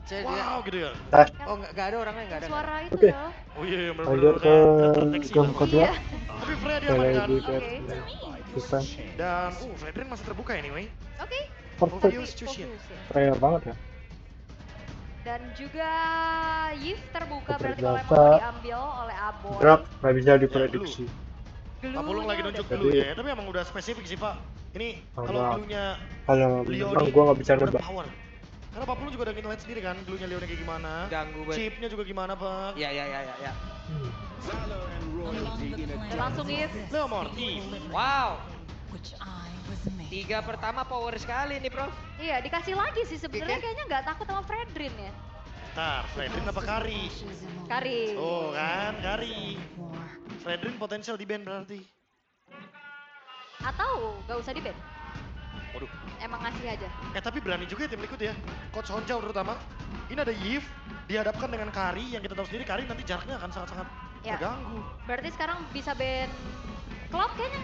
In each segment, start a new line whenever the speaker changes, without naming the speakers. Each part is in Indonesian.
Wow gitu ya.
Oh nggak ada orangnya, nggak ada.
Suara itu
Oke.
loh.
Oh iya
Lanjut
benar-benar
ke
kayak terdeteksi
game
lah.
kedua.
Iya.
Tapi Freya dia
Sekali
aman kan?
lagi
Oke.
defense.
Dan Fredrin masih terbuka anyway.
Oke.
Perfect.
Obvious Chushin.
Fokus ya.
Rare banget ya.
Dan juga Yif terbuka berarti
Seperti
kalau emang
biasa.
mau diambil oleh Aboy.
Drop nggak bisa diprediksi.
Papulung lagi nunjuk
Jadi-
dulunya ya, tapi emang udah spesifik sih Pak. Ini kalau
Sama.
clue-nya
Kalau
Leoni
memang gue nggak bisa
udah
nebak.
power. Karena Papulung juga udah ngeliat sendiri kan clue-nya Leoni kayak gimana.
Ganggu banget.
Chipnya juga gimana Pak.
Ya.
Hmm.
Dan langsung Yif.
Leo Morty.
Wow.
Which I was made.
3 pertama power sekali nih, Bro.
Iya, dikasih lagi sih sebenarnya
Oke.
kayaknya nggak takut sama Fredrin ya.
Ntar, Fredrin apa Kari?
Kari.
Oh kan, Kari. Fredrin potensial di band berarti.
Atau nggak usah di-ban.
Waduh.
Emang ngasih aja.
Tapi berani juga ya tim Liquid ya. Coach Honjao terutama. Ini ada Yif dihadapkan dengan Kari yang kita tahu sendiri Kari nanti jaraknya akan sangat-sangat
Ya.
terganggu.
Berarti sekarang bisa ban Cloud kayaknya.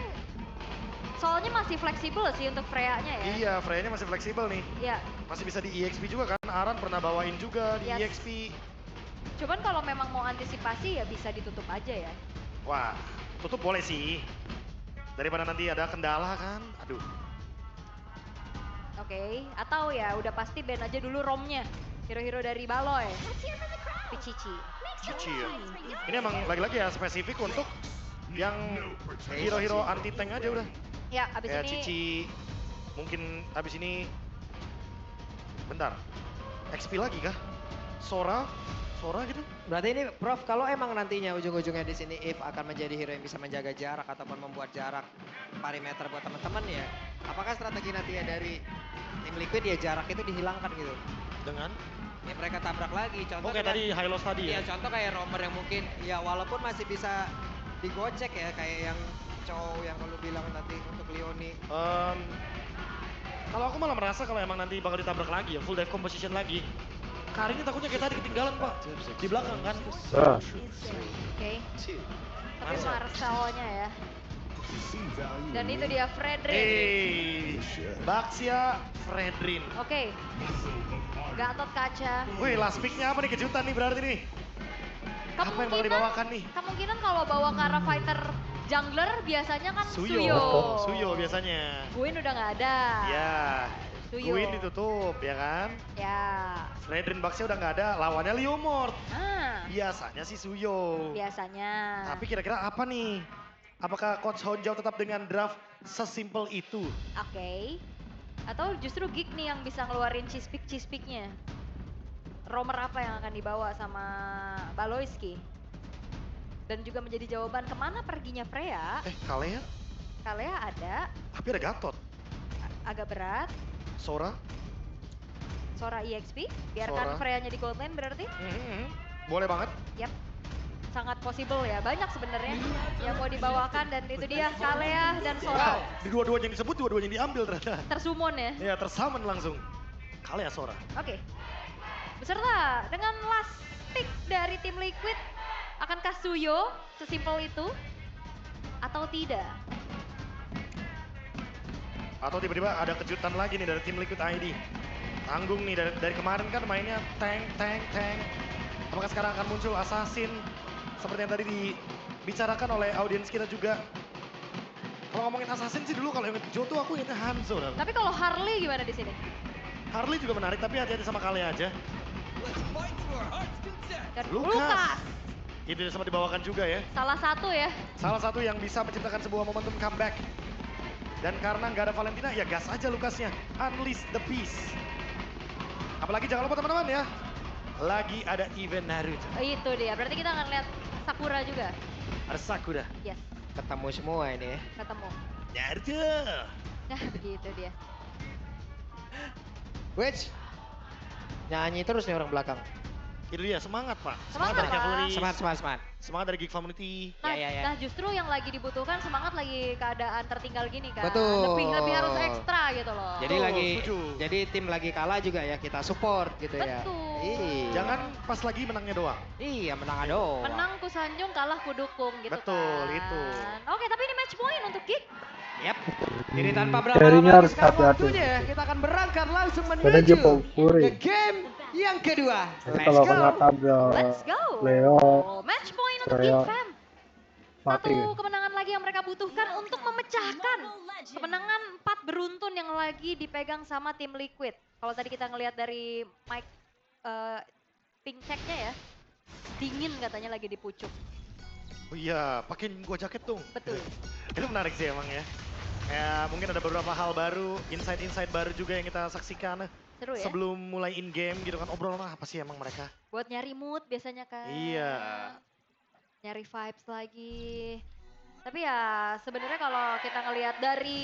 Soalnya masih fleksibel sih untuk Freya-nya ya.
Iya, Freya-nya masih fleksibel nih.
Iya.
Masih bisa di EXP juga kan. Aran pernah bawain juga di
Yes.
EXP.
Cuman kalau memang mau antisipasi ya bisa ditutup aja ya.
Wah, tutup boleh sih. Daripada nanti ada kendala kan. Aduh.
Oke, atau ya udah pasti ban aja dulu romnya. Hero-hero dari Baloy. Pichichi.
Cici ya. Ini emang lagi-lagi ya spesifik untuk yang hero-hero anti tank aja udah.
Ya, abis
Kayak
ini
Cici. Mungkin abis ini. Bentar. XP lagi kah? Sora gitu?
Berarti ini Prof, kalau emang nantinya ujung-ujungnya di sini If akan menjadi hero yang bisa menjaga jarak ataupun membuat jarak perimeter buat teman-teman ya, apakah strategi nanti ya dari tim Liquid ya jarak itu dihilangkan gitu?
Dengan?
Ya mereka tabrak lagi, contoh
Oke tadi high loss tadi ya?
Iya, contoh kayak Romer yang mungkin ya walaupun masih bisa digocek ya kayak yang cowok yang kalau bilang nanti untuk Leoni.
Kalau aku malah merasa kalau emang nanti bakal ditabrak lagi ya, full dive composition lagi. Kari ini takutnya kayak tadi ketinggalan Pak, di belakang kan.
oke. Tapi Marcelnya ya. Dan itu dia Fredrin.
Baxia Fredrin.
Oke. Gatot kaca.
Wih, last pick-nya apa nih kejutan nih berarti nih? Apa yang bakal dibawakan nih?
Kemungkinan kalau bawa Kara Fighter jungler biasanya kan Suyo.
Suyo biasanya.
Guin udah nggak ada.
Ya.
Suyo.
Guin ditutup ya kan?
Ya.
Fredrin Baxia udah nggak ada, lawannya Leomord.
Ah,
Biasanya sih Suyo.
biasanya.
Tapi kira-kira apa nih? Apakah Coach Honjao tetap dengan draft sesimpel itu?
Oke. Atau justru Geek nih yang bisa ngeluarin cispik-cispiknya. Romer apa yang akan dibawa sama Baloyski? Dan juga menjadi jawaban kemana perginya Freya.
Kalea?
Kalea ada,
Tapi ada Gatot.
agak berat.
Sora?
Sora EXP, biarkan
Sora.
Freya-nya di gold lane berarti.
Boleh banget.
Yap, sangat possible ya. Banyak sebenarnya yang mau dibawakan dan itu dia Kalea dan Sora.
Di dua-duanya yang disebut, dua-duanya yang diambil ternyata.
Tersummon ya.
Ya, tersummon langsung. Kalea Sora.
Oke. Beserta dengan last pick dari tim Liquid, akankah Suyo sesimpel itu atau tidak?
Atau tiba-tiba ada kejutan lagi nih dari tim Liquid ID. Tanggung nih dari kemarin kan mainnya tank. Apakah sekarang akan muncul assassin seperti yang tadi dibicarakan oleh audiens kita juga. Kalau ngomongin assassin sih dulu kalau yang Jo tuh aku ingetnya Hanzo.
Tapi kalau Harley gimana di sini?
Harley juga menarik tapi hati-hati sama Kalea aja.
Dan
Lukas. Itu sempat dibawakan juga ya.
salah satu ya.
Salah satu yang bisa menciptakan sebuah momentum comeback. Dan karena nggak ada Valentina, ya gas aja Lukasnya. Unleash the beast. Apalagi jangan lupa teman-teman ya. Lagi ada event Naruto.
Itu dia, berarti kita akan lihat Sakura juga.
Ada Sakura.
Yes,
Ketemu semua ini ya.
ketemu.
Naruto.
Nah, gitu dia.
Which nyanyi terus nih orang belakang.
Itu dia, semangat Pak.
Semangat,
dari
Pak.
Cavalry.
Semangat.
Semangat dari Geek Community.
Nah,
Ya.
nah justru yang lagi dibutuhkan semangat lagi keadaan tertinggal gini kan.
Betul.
Lebih harus ekstra gitu loh.
Jadi
setuju.
jadi tim lagi kalah juga ya kita support gitu ya.
Betul.
Iya.
Jangan pas lagi menangnya doang.
Iya menang doang.
Menang ku sanjung, kalah ku dukung gitu
Betul,
kan.
itu.
Oke, tapi ini match point untuk Geek.
Yap. Jadi tanpa
Carry-nya
berlama-lama
harus
sekarang
hati-hati.
waktunya kita akan berangkat langsung
Karena dia
menuju
powerful
ke
ya.
game yang kedua.
Tapi
Let's
kalau
go.
kena tabrak
Let's go.
Leo,
Match point untuk
saya
Team Fam.
mati.
Satu kemenangan lagi yang mereka butuhkan untuk memecahkan kemenangan 4 beruntun yang lagi dipegang sama tim Liquid. Kalau tadi kita ngelihat dari mic pink checknya ya, dingin katanya lagi di pucuk.
Oh iya, pakein gua jaket dong.
Betul.
Itu menarik sih emang ya. Ya mungkin ada beberapa hal baru, insight-insight baru juga yang kita saksikan
Seru ya.
sebelum mulai in game gitu kan. Obrolan apa sih emang mereka?
Buat nyari mood biasanya kan.
Iya.
Nyari vibes lagi. Tapi ya sebenarnya kalau kita ngelihat dari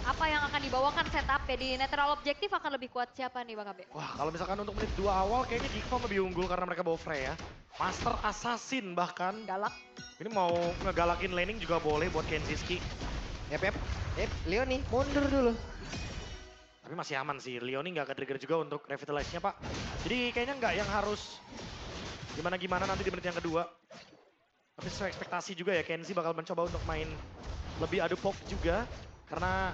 apa yang akan dibawakan setup ya di netral objektif akan lebih kuat siapa nih Bang Abe?
Wah kalau misalkan untuk menit 2 awal kayaknya Geekfam lebih unggul karena mereka bawa Freya. Master Assassin bahkan.
Galak.
Ini mau ngegalakin laning juga boleh buat Kenziski.
Yep. Leoni mundur dulu.
Tapi masih aman sih, Leoni nggak ke-trigger juga untuk revitalize-nya Pak. Jadi kayaknya nggak yang harus gimana-gimana nanti di menit yang kedua. Tapi sesuai ekspektasi juga ya, Kenzie bakal mencoba untuk main lebih adu pop juga. Karena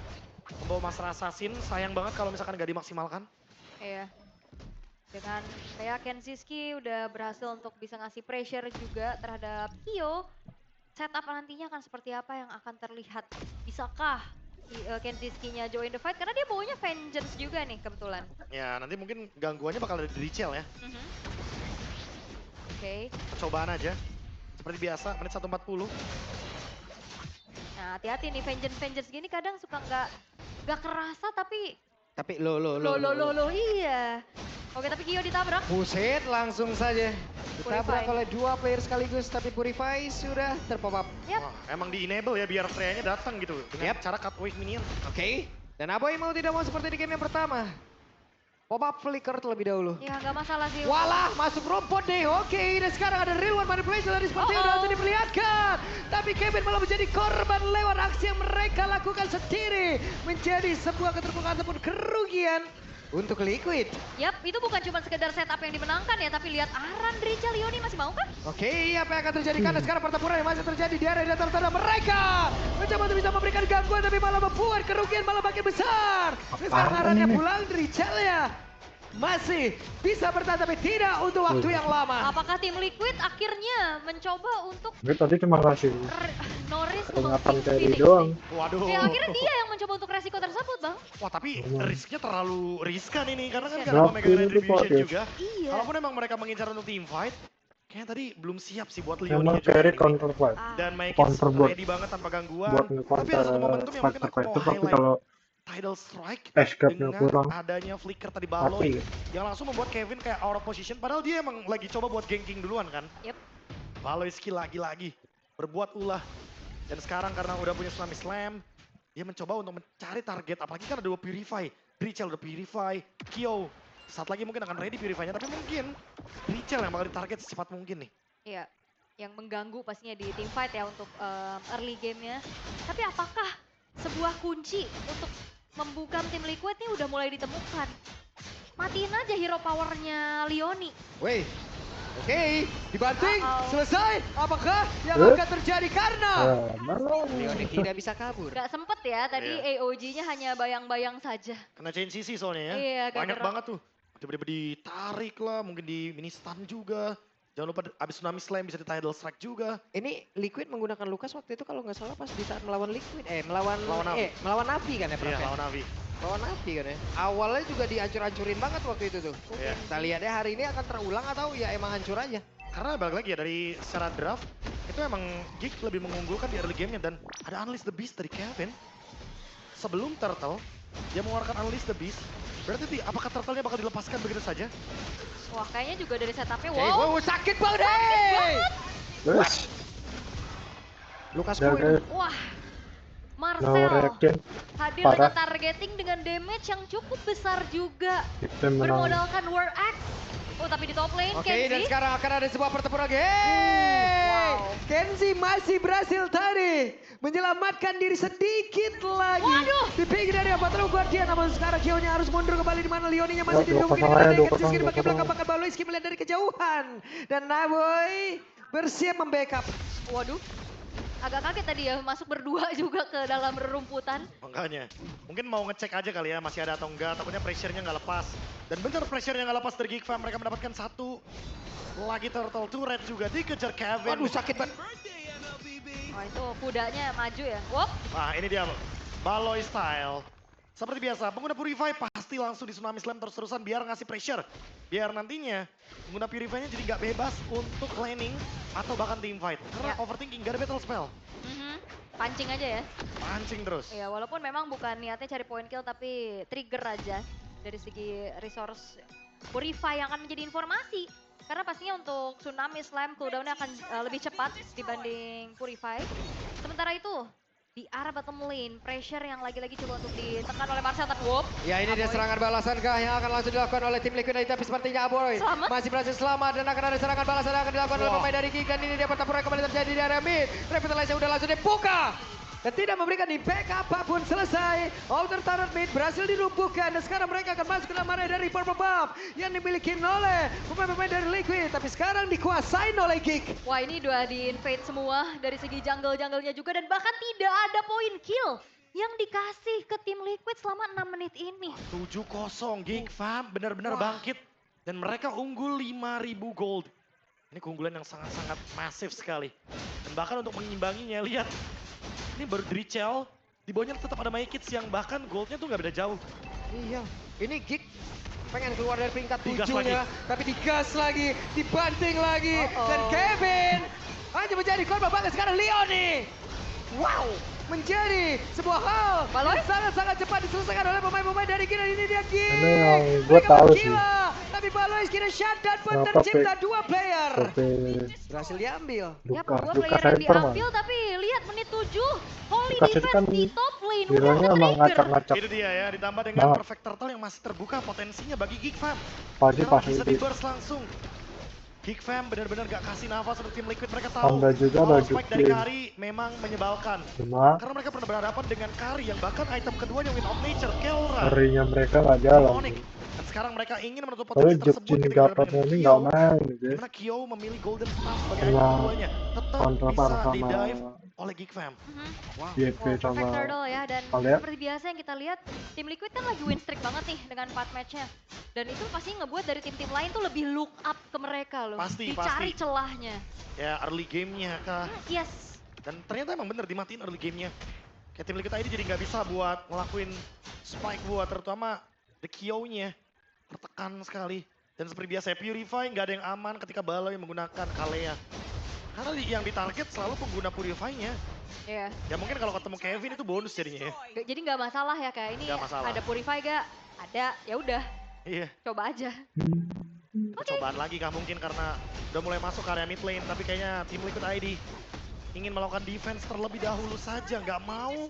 membawa Master Assassin, sayang banget kalau misalkan nggak dimaksimalkan.
Iya. Dengan kayak Kenziski udah berhasil untuk bisa ngasih pressure juga terhadap Kyo. Setup nantinya akan seperti apa yang akan terlihat. Bisakah Kenziski-nya join the fight? Karena dia bawanya Vengeance juga nih kebetulan.
Ya nanti mungkin gangguannya bakal ada di Richel ya.
Oke.
Percobaan aja. Seperti biasa, menit 1:40.
Nah hati-hati nih Vengeance gini kadang suka nggak kerasa tapi
Lo
iya. Oke tapi Kyo ditabrak.
Buset, langsung saja. Ditabrak
Purify.
oleh 2 player sekaligus, tapi Purify sudah terpop up.
Yap.
Wah, emang di enable ya biar Freya-nya datang gitu. Dengan
Yap.
cara cut wave minion.
Oke. Dan Aboy mau tidak mau seperti di game yang pertama. Pop up flicker terlebih dahulu.
Ya nggak masalah sih.
Walah, masuk rumput deh. Oke, dan sekarang ada real one manipulation dari seperti yang sudah diperlihatkan. Tapi Kevin malah menjadi korban lewat aksi yang mereka lakukan sendiri. Menjadi sebuah keterbukaan ataupun kerugian untuk Liquid.
Yap, itu bukan cuma sekedar setup yang dimenangkan ya, tapi lihat Aran, Richel, Leoni masih mau kan?
Oke, apa yang akan terjadi? Karena sekarang pertempuran yang masih terjadi di area datar tanah mereka. Mencoba untuk bisa memberikan gangguan, tapi malah membuat kerugian malah makin besar. Dan sekarang Arannya pulang, Richel ya masih bisa bertahan, tapi tidak untuk waktu yang lama.
Apakah tim Liquid akhirnya mencoba untuk
Gue tadi cuma ngasih
Norris
peringatan
Phoenix
dari
nih?
doang.
Waduh.
Ya akhirnya dia yang mencoba untuk resiko tersebut bang.
Wah tapi risknya terlalu riskan ini karena kan
Iya.
karena memegang
Berarti itu
retribution
Pak,
juga.
Iya.
Kalaupun emang mereka mengincar untuk team fight, kayaknya tadi belum siap sih buat Leoni
Emang
juga
carry
ini.
counter fight.
Dan make it
counter buat-
ready banget tanpa gangguan.
Buat
Tapi
nge-counter
ada satu momentum yang mungkin
fighter
aku mau
fighter, tapi
highlight.
kalau
Tidal Strike
escape-nya
dengan
kurang
adanya flicker tadi
mati.
Baloy yang langsung membuat Kevin kayak out of position padahal dia emang lagi coba buat ganking duluan kan.
Yep.
Baloy skill lagi-lagi berbuat ulah. Dan sekarang karena udah punya Tsunami Slam, dia mencoba untuk mencari target apalagi kan ada 2 Purify. Richel udah Purify, Kyo saat lagi mungkin akan ready Purify-nya tapi mungkin Richel yang bakal ditarget secepat mungkin nih.
Iya. Yang mengganggu pastinya di team fight ya untuk early game-nya. Tapi apakah sebuah kunci untuk membuka tim Liquid nih udah mulai ditemukan? Matiin aja hero powernya Leoni.
Weh, oke, dibanting, selesai. Apakah yang
Eh?
akan terjadi karena
Belum.
Leoni tidak bisa kabur.
Gak sempet ya, tadi
Iya.
AOG-nya hanya bayang-bayang saja.
Kena chain CC soalnya ya.
Iya, agak
Banyak
gerak.
banget tuh. Tiba-tiba ditarik lah, mungkin di mini stun juga. Jangan lupa abis Tsunami Slam bisa di Tidal Strike juga.
Ini Liquid menggunakan Lukas waktu itu kalau nggak salah pas di saat melawan Liquid, melawan
Lawan Navi.
Navi kan ya,
Iya,
Prof?
lawan Navi.
Lawan Navi kan ya. Awalnya juga dihancur-hancurin banget waktu itu tuh.
Iya.
Kita lihat ya hari ini akan terulang atau ya emang hancur aja.
Karena balik lagi ya dari secara draft, itu emang Geek lebih mengunggulkan di early game-nya. Dan ada Unleash the Beast dari Kevin. Sebelum Turtle, dia mengeluarkan Unleash the Beast. Berarti apakah Turtle-nya bakal dilepaskan begitu saja?
Wah kayaknya juga dari setupnya,
Oke,
wow.
wow, sakit banget. Hey!
Terus,
Lukas
udah
Kuin.
Wah,
no
Marcel
reaction.
hadir
Parah.
dengan targeting dengan damage yang cukup besar juga.
Kita menang.
Bermodalkan War Axe. Oh tapi di top lane
Oke, dan
Kenzie.
sekarang akan ada sebuah pertempuran. Hey!
Wow.
Kenzie masih berhasil tadi menyelamatkan diri sedikit lagi.
Waduh.
Di pinggir dari Avataro Guardian, namun sekarang Kyo-nya harus mundur kembali di mana Leoninya masih
Ya, 2-0
didukung
aja,
dengan
2-0,
Kenzie di bagian
2-0.
belakang, bahkan Baloyski melihat dari kejauhan. Dan Naboy bersiap membackup.
Waduh. agak kaget tadi ya masuk berdua juga ke dalam rerumputan.
Makanya, mungkin mau ngecek aja kali ya masih ada atau enggak, takutnya pressure-nya nggak lepas. Dan bener pressure-nya nggak lepas dari Geek Fam, mereka mendapatkan satu lagi turtle turret juga dikejar Kevin.
Waduh sakit banget.
Wah itu kudanya maju ya. Wop.
Nah ini dia Baloy style. Seperti biasa, pengguna Purify pasti langsung di Tsunami Slam terus-terusan biar ngasih pressure. Biar nantinya pengguna Purify-nya jadi nggak bebas untuk laning atau bahkan team fight. Karena
Ya.
overthinking, gak ada battle spell.
Pancing aja ya.
Pancing terus.
Ya walaupun memang bukan niatnya cari point kill tapi trigger aja dari segi resource Purify yang akan menjadi informasi. Karena pastinya untuk Tsunami Slam cooldown-nya akan lebih cepat dibanding Purify. Sementara itu di arah bottom lane, pressure yang lagi-lagi coba untuk ditekan oleh Marcel tapi whoop.
Ya ini dia
Aboy.
serangan balasan kah yang akan langsung dilakukan oleh tim Liquid tapi sepertinya Aboy
Selamat.
masih berhasil selamat dan akan ada serangan balasan yang akan dilakukan oleh
Wah.
pemain dari Geek dan ini dia pertempuran kembali terjadi di area mid. Revitalize udah langsung dibuka dan tidak memberikan impact apapun selesai. Outer turret mid berhasil dilumpuhkan dan sekarang mereka akan masuk ke dalam area dari Purple Buff yang dimiliki oleh pemain-pemain dari Liquid tapi sekarang dikuasain oleh Geek.
Wah ini dua di-invade semua dari segi jungle-junglenya juga dan bahkan tidak ada point kill yang dikasih ke tim Liquid selama 6 menit ini.
7-0, Geek Fam benar-benar bangkit. Dan mereka unggul 5.000 gold. Ini keunggulan yang sangat-sangat masif sekali. Dan bahkan untuk mengimbanginya, lihat. Ini baru Drichel, di bawahnya tetap ada Maikits yang bahkan goldnya tuh nggak beda jauh.
Iya, ini Geek pengen keluar dari peringkat
Digas
7-nya, tapi digas lagi, dibanting lagi, dan Kevin hanya menjadi korban banget sekarang Leoni. Wow, menjadi sebuah hal
Baloy?
yang sangat-sangat cepat diselesaikan oleh pemain-pemain dari Geek dan ini dia Geek.
Ini yang gue
Mereka
tahu sih.
bergila, tapi Baloy kira shutdown pun
Kenapa
tercipta dua player.
Seperti
Berhasil diambil.
Ya
Luka,
dua
Luka
player yang
Hyper mah.
diambil tapi lihat menit 7 Holy
Lukas itu
defense
kan
di top lane udah
Heronya emang
nge-trigger.
ngacak-ngacak.
Itu dia ya, ditambah dengan
Banget.
perfect turtle yang masih terbuka potensinya bagi Geek Fam.
Pagi
Karena
pas
bisa
itu.
di-burst langsung. Geek Fam benar-benar gak kasih nafas untuk tim Liquid, mereka tahu.
Tambah juga
kalau
baju
spike dari
clean.
Kari memang menyebalkan.
Cuma
Karena mereka pernah berhadapan dengan Kari yang bahkan item keduanya Wind of Nature, Kelra,
harinya mereka nggak jalan.
Onyx. Dan sekarang mereka ingin menutup
Kalau
potensi tersebut
Jepjin
ketika berhadapan
Gapatnya
dengan
ini
Kyo.
nggak main guys.
Dimana Kyo memilih Golden Staff sebagai item
Emang
keduanya. Tetap
Counterpart
bisa
sama
di-dive oleh Geek Fam.
YP
Wah,
sama
perfect turtle ya dan
Kalian?
seperti biasa yang kita lihat tim Liquid kan lagi win streak banget nih dengan 4 matchnya dan itu pasti ngebuat dari tim-tim lain tuh lebih look up ke mereka loh,
Pasti,
dicari
pasti.
celahnya.
Ya early game-nya kah.
Yes,
Dan ternyata emang bener dimatiin early game-nya. Kayak tim Liquid ID jadi nggak bisa buat ngelakuin spike buat terutama the Kyo-nya. Tertekan sekali. Dan seperti biasa Purify nggak ada yang aman ketika Baloy menggunakan Kalea. Karena yang ditarget selalu pengguna Purify-nya.
ya.
Ya mungkin kalau ketemu Kevin itu bonus jadinya ya.
Jadi nggak masalah ya kayak ini
Nggak masalah.
ada Purify gak? Ada, ya udah
Iya.
coba aja.
Percobaan lagi kah mungkin karena udah mulai masuk ke area mid lane. Tapi kayaknya tim Liquid ID ingin melakukan defense terlebih dahulu saja. Nggak mau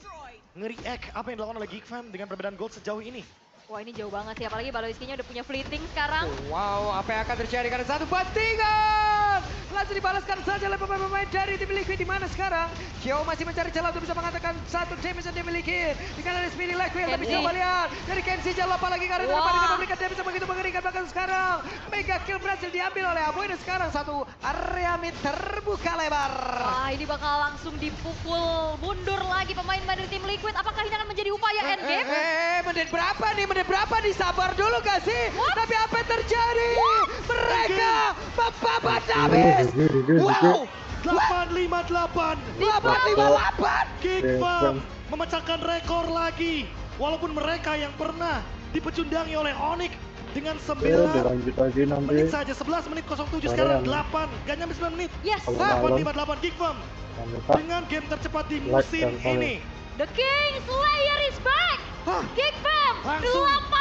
nge-react apa yang dilakukan oleh Geek Fam dengan perbedaan gold sejauh ini.
Wah ini jauh banget sih, apalagi Baloiskinya udah punya fleeting sekarang.
Wow, apa yang akan terjadi karena satu bantingan langsung dibalaskan saja oleh pemain-pemain dari tim Liquid di mana sekarang Kyo masih mencari celah untuk bisa mengatakan satu damage yang dimiliki dengan ada Speedy Liquid tapi
Kenzie.
coba lihat dari Kenzie jangan lupa lagi karena
Wah.
depan memberikan damage yang begitu mengerikan bahkan sekarang mega kill berhasil diambil oleh Aboy dan sekarang satu area mid terbuka lebar.
Wah ini bakal langsung dipukul mundur lagi pemain-pemain dari tim Liquid. Apakah ini akan menjadi upaya endgame?
Menit berapa nih? Menit berapa nih? Sabar dulu gak sih? Tapi apa yang terjadi? Mereka membabat habis. Wow,
858.
858.
Geek
Yes,
Fam
Bang.
memecahkan rekor lagi. Walaupun mereka yang pernah dipecundangi oleh Onyx dengan
Ya
9
dilanjut lagi nanti.
menit saja. 11 menit 07 sekarang
Kalian.
8. Gak nyampe 9 menit.
Yes,
Kalau malam.
858 Geek Fam
Jangan lupa
dengan game tercepat di
Like
musim
dan follow.
ini.
the King Slayer is back.
Hah?
Geek Fam,
Langsung